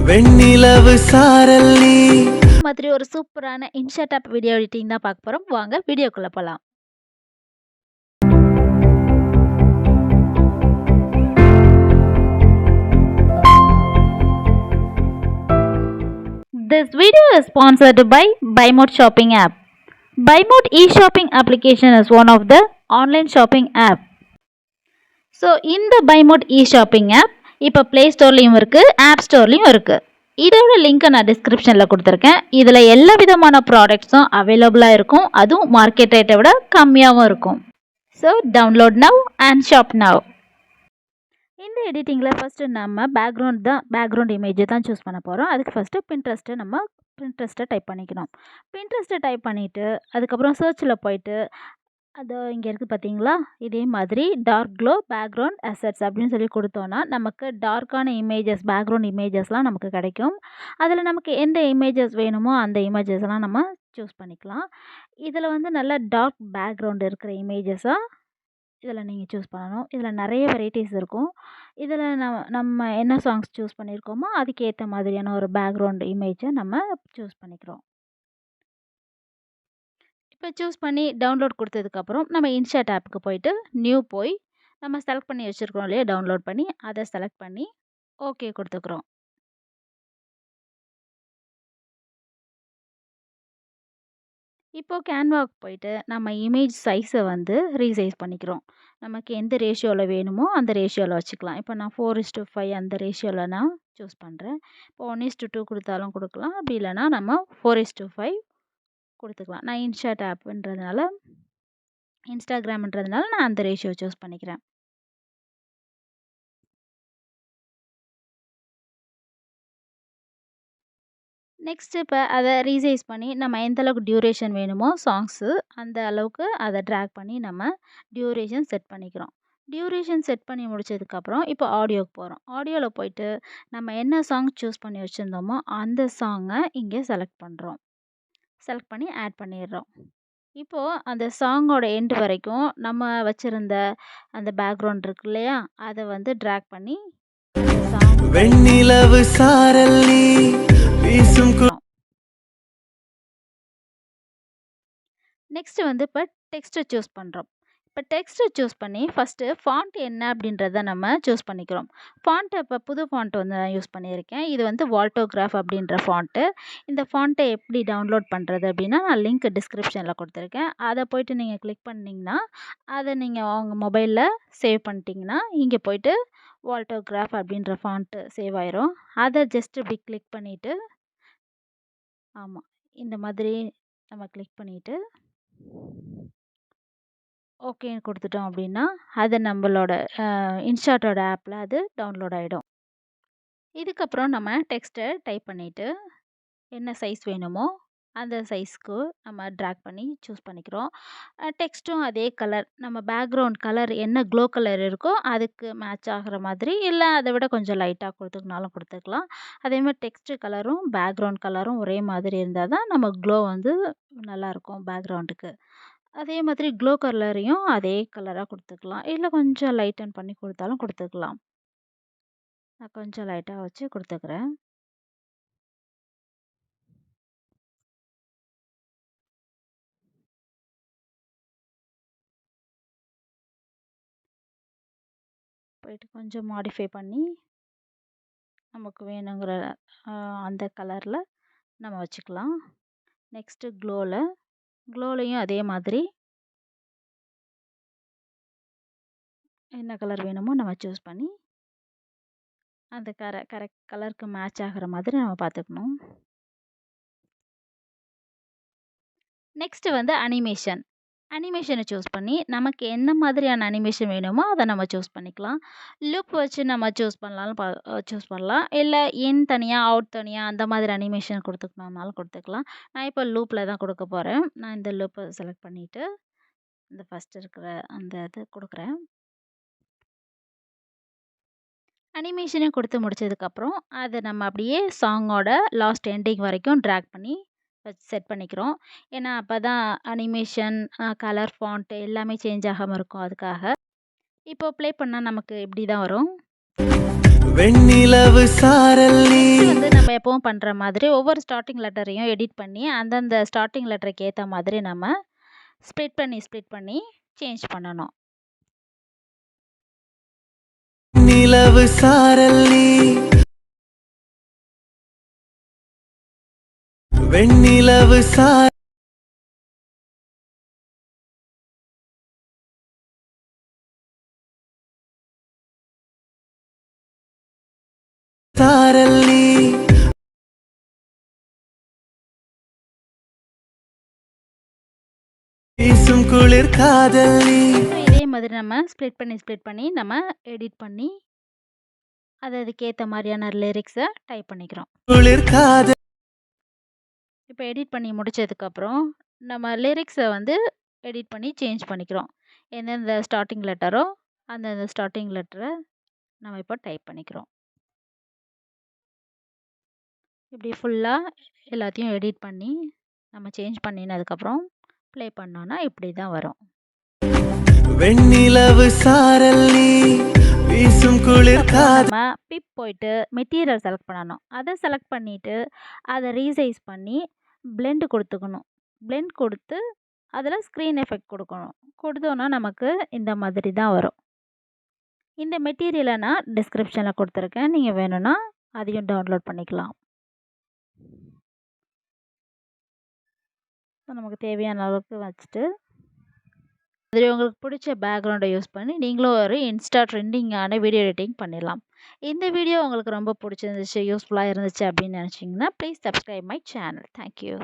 வெண்ணிலவு சாரல் நீ மாதிரி ஒரு சூப்பரான இன்ஷாட் ஆப் வீடியோ எடிட்டிங் தான் பார்க்க போகிறோம். வாங்க வீடியோக்குள்ளே போகலாம். This video is sponsored by BuyMode Shopping app. BuyMode e-shopping application is one of the online shopping app. So இந்த BuyMode e-shopping app இப்போ ப்ளே ஸ்டோர்லேயும் இருக்குது, ஆப் ஸ்டோர்லேயும் இருக்குது. இதோட லிங்க்கை நான் டிஸ்கிரிப்ஷனில் கொடுத்துருக்கேன். இதில் எல்லா விதமான ப்ராடக்ட்ஸும் அவைலபிளாக இருக்கும். அதுவும் மார்க்கெட் ரேட்டை விட கம்மியாகவும் இருக்கும். So download now and shop now. இந்த எடிட்டிங்கில் ஃபஸ்ட்டு நம்ம பேக்ரவுண்ட் இமேஜை தான் சூஸ் பண்ண போகிறோம். அதுக்கு ஃபஸ்ட்டு பின்ட்ரெஸ்ட்டை டைப் பண்ணிக்கணும். பின்ட்ரெஸ்ட்டை டைப் பண்ணிவிட்டு அதுக்கப்புறம் சர்ச்சில் போயிட்டு அது இங்கே இருக்குது பார்த்தீங்களா, இதே மாதிரி டார்க் க்ளோ பேக்ரவுண்ட் அசெட்ஸ் அப்படின்னு சொல்லி கொடுத்தோன்னா நமக்கு டார்க்கான பேக்ரவுண்ட் இமேஜஸ்லாம் நமக்கு கிடைக்கும். அதில் நமக்கு எந்த இமேஜஸ் வேணுமோ அந்த இமேஜஸ்லாம் நம்ம சூஸ் பண்ணிக்கலாம். இதில் வந்து நல்ல டார்க் பேக்ரவுண்ட் இருக்கிற இமேஜஸாக இதில் நீங்கள் சூஸ் பண்ணணும். இதில் நிறைய வெரைட்டிஸ் இருக்கும். இதில் நம்ம என்ன சாங்ஸ் சூஸ் பண்ணியிருக்கோமோ அதுக்கேற்ற மாதிரியான ஒரு பேக்ரவுண்ட் இமேஜை நம்ம சூஸ் பண்ணிக்கிறோம். இப்போ சூஸ் பண்ணி டவுன்லோட் கொடுத்ததுக்கப்புறம் நம்ம இன்ஷாட் ஆப்புக்கு போயிட்டு நியூ போய் நம்ம செலக்ட் பண்ணி வச்சுருக்கிறோம் இல்லையா, டவுன்லோட் பண்ணி அதை செலக்ட் பண்ணி ஓகே கொடுத்துக்கிறோம். இப்போது கேன்வாவுக்கு போயிட்டு நம்ம இமேஜ் சைஸை வந்து ரீசைஸ் பண்ணிக்கிறோம். நமக்கு எந்த ரேஷியோவில் வேணுமோ அந்த ரேஷியோவில் வச்சுக்கலாம். இப்போ நான் 4:5 அந்த ரேஷியோவில் நான் சூஸ் பண்ணுறேன். இப்போ 1:2 கொடுத்தாலும் கொடுக்கலாம், அப்படி இல்லைனா நம்ம 4:5 கொடுத்துக்கலாம். நான் இன்ஷாட் இன்ஸ்டாகிராம்ன்றதுனால நான் அந்த ரேஷியோ சூஸ் பண்ணிக்கிறேன். நெக்ஸ்ட் இப்போ அதை ரீசைஸ் பண்ணி நம்ம எந்த அளவுக்கு டியூரேஷன் வேணுமோ சாங்ஸு அந்த அளவுக்கு அதை ட்ராக் பண்ணி நம்ம டியூரேஷன் செட் பண்ணிக்கிறோம். டியூரேஷன் செட் பண்ணி முடிச்சதுக்கப்புறம் இப்போ ஆடியோவுக்கு போகிறோம். ஆடியோவில் போயிட்டு நம்ம என்ன சாங் சூஸ் பண்ணி வச்சுருந்தோமோ அந்த சாங்கை இங்கே செலக்ட் பண்ணுறோம். செலக்ட் பண்ணி ஆட் பண்ணிடுறோம். இப்போது அந்த சாங்கோட எண்டு வரைக்கும் நம்ம வச்சுருந்த அந்த பேக்ரவுண்ட் இருக்கு இல்லையா, அதை வந்து ட்ராக் பண்ணி வெண்ணிலவு சாரல் நீ வீசும் நெக்ஸ்ட்டு வந்து இப்போ டெக்ஸ்ட்டை சூஸ் பண்ணுறோம். இப்போ டெக்ஸ்ட்டை சூஸ் பண்ணி ஃபஸ்ட்டு ஃபாண்ட் என்ன அப்படின்றத நம்ம சூஸ் பண்ணிக்கிறோம். ஃபாண்ட்டை இப்போ புது ஃபாண்ட் வந்து நான் யூஸ் பண்ணியிருக்கேன். இது வந்து வால்டோகிராஃப் அப்படின்ற ஃபாண்ட்டு. இந்த ஃபாண்ட்டை எப்படி டவுன்லோட் பண்ணுறது அப்படின்னா நான் லிங்க் டிஸ்கிரிப்ஷனில் கொடுத்துருக்கேன். அதை போய்ட்டு நீங்கள் கிளிக் பண்ணிங்கன்னா அதை நீங்கள் உங்கள் மொபைலில் சேவ் பண்ணிட்டீங்கன்னா இங்கே போய்ட்டு வால்டோகிராஃப் அப்படின்ற ஃபாண்ட்டு சேவ் ஆயிரும். அதை ஜஸ்ட் இப்படி கிளிக் பண்ணிவிட்டு ஆமாம் இந்த மாதிரி நம்ம கிளிக் பண்ணிவிட்டு ஓகேன்னு கொடுத்துட்டோம் அப்படின்னா அது நம்மளோட இன்ஷாட்டோட ஆப்பில் அது டவுன்லோட் ஆகிடும். இதுக்கப்புறம் நம்ம டெக்ஸ்ட்டை டைப் பண்ணிவிட்டு என்ன சைஸ் வேணுமோ அந்த சைஸ்க்கு நம்ம ட்ராக் பண்ணி சூஸ் பண்ணிக்கிறோம். டெக்ஸ்ட்டும் அதே கலர், நம்ம பேக்ரவுண்ட் கலர் என்ன க்ளோ கலர் இருக்கோ அதுக்கு மேட்ச் ஆகிற மாதிரி, இல்லை அதை விட கொஞ்சம் லைட்டாக கொடுத்துக்கினாலும் கொடுத்துக்கலாம். அதேமாதிரி டெக்ஸ்ட்டு கலரும் பேக்ரவுண்ட் கலரும் ஒரே மாதிரி இருந்தால் தான் நம்ம க்ளோ வந்து நல்லாயிருக்கும் பேக்ரவுண்டுக்கு. அதே மாதிரி க்ளோ கலரையும் அதே கலராக கொடுத்துக்கலாம், இல்லை கொஞ்சம் லைட்டன் பண்ணி கொடுத்தாலும் கொடுத்துக்கலாம். நான் கொஞ்சம் லைட்டாக வச்சு கொடுத்துக்கிறேன். போயிட்டு கொஞ்சம் மாடிஃபை பண்ணி நமக்கு வேணுங்கிற அந்த கலரில் நம்ம வச்சுக்கலாம். நெக்ஸ்ட்டு க்ளோலையும் அதே மாதிரி என்ன கலர் வேணுமோ நம்ம சூஸ் பண்ணி அந்த கரெக்ட் கலருக்கு மேட்ச் ஆகிற மாதிரி நம்ம பார்த்துக்கணும். நெக்ஸ்ட்டு வந்து அனிமேஷனை சூஸ் பண்ணி நமக்கு என்ன மாதிரியான அனிமேஷன் வேணுமோ அதை நம்ம சூஸ் பண்ணிக்கலாம். லூப் வச்சு நம்ம சூஸ் பண்ணலாம், இல்லை இன் தனியாக அவுட் தனியாக அந்த மாதிரி அனிமேஷன் கொடுத்துக்கணுன்னாலும் கொடுத்துக்கலாம். நான் இப்போ லூப்பில் தான் கொடுக்க போகிறேன். நான் இந்த லூப்பை செலக்ட் பண்ணிவிட்டு இந்த ஃபஸ்ட் இருக்கிற அந்த இது கொடுக்குறேன். அனிமேஷனையும் கொடுத்து முடிச்சதுக்கப்புறம் அதை நம்ம அப்படியே சாங்கோட லாஸ்ட் எண்டிங் வரைக்கும் ட்ராக் பண்ணி செட் பண்ணிக்கிறோம். ஏன்னா அப்போ தான் அனிமேஷன் கலர் ஃபாண்ட் எல்லாமே சேஞ்ச் ஆகாமல் இருக்கும். அதுக்காக இப்போ ப்ளே பண்ணால் நமக்கு இப்படி தான் வரும். வெண்ணிலவு சாரல் நீ வந்து நம்ம எப்பவும் பண்ணுற மாதிரி ஒவ்வொரு ஸ்டார்டிங் லெட்டரையும் எடிட் பண்ணி அந்தந்த ஸ்டார்டிங் லெட்டருக்கு ஏற்ற மாதிரி நம்ம ஸ்ப்ளிட் பண்ணி சேஞ்ச் பண்ணணும். நிலவு சாரல் நீ வெண்ணிலவு சாரல் நீ வீசும் குளிர் காதல் நீ. இதே மாதிரி நம்ம ஸ்ப்ளிட் பண்ணி நம்ம எடிட் பண்ணி அதுக்கேற்ற மாதிரியான லிரிக்ஸை டைப் பண்ணிக்கிறோம். குளிர் காதல் இப்போ எடிட் பண்ணி முடிச்சதுக்கப்புறம் நம்ம லிரிக்ஸை வந்து எடிட் பண்ணி சேஞ்ச் பண்ணிக்கிறோம். எந்தெந்த ஸ்டார்டிங் லெட்டரோ அந்தந்த ஸ்டார்டிங் லெட்டரை நம்ம இப்போ டைப் பண்ணிக்கிறோம். இப்படி ஃபுல்லாக எல்லாத்தையும் எடிட் பண்ணி நம்ம சேஞ்ச் பண்ணினதுக்கப்புறம் ப்ளே பண்ணோன்னா இப்படி தான் வரும். வெண்ணிலவு சாரல் நீ வீசும் குளிர் காதல். நம்ம பிப் போயிட்டு மெட்டீரியல் செலக்ட் பண்ணணும். அதை செலக்ட் பண்ணிவிட்டு அதை ரீசைஸ் பண்ணி பிளெண்ட் கொடுத்துக்கணும். பிளெண்ட் கொடுத்து அதில் ஸ்க்ரீன் எஃபெக்ட் கொடுத்தோன்னா நமக்கு இந்த மாதிரி தான் வரும். இந்த மெட்டீரியலை நான் டிஸ்கிரிப்ஷனில் கொடுத்துருக்கேன். நீங்கள் வேணும்னா அதையும் டவுன்லோட் பண்ணிக்கலாம். நமக்கு தேவையான அளவுக்கு வச்சுட்டு அதில் உங்களுக்கு பிடிச்ச பேக்ரவுண்டை யூஸ் பண்ணி நீங்களும் ஒரு இன்ஸ்டா ட்ரெண்டிங்கான வீடியோ எடிட்டிங் பண்ணிடலாம். இந்த வீடியோ உங்களுக்கு ரொம்ப பிடிச்சிருந்துச்சு, யூஸ்ஃபுல்லாக இருந்துச்சு அப்படின்னு நினச்சிங்கன்னா please subscribe my channel. Thank you.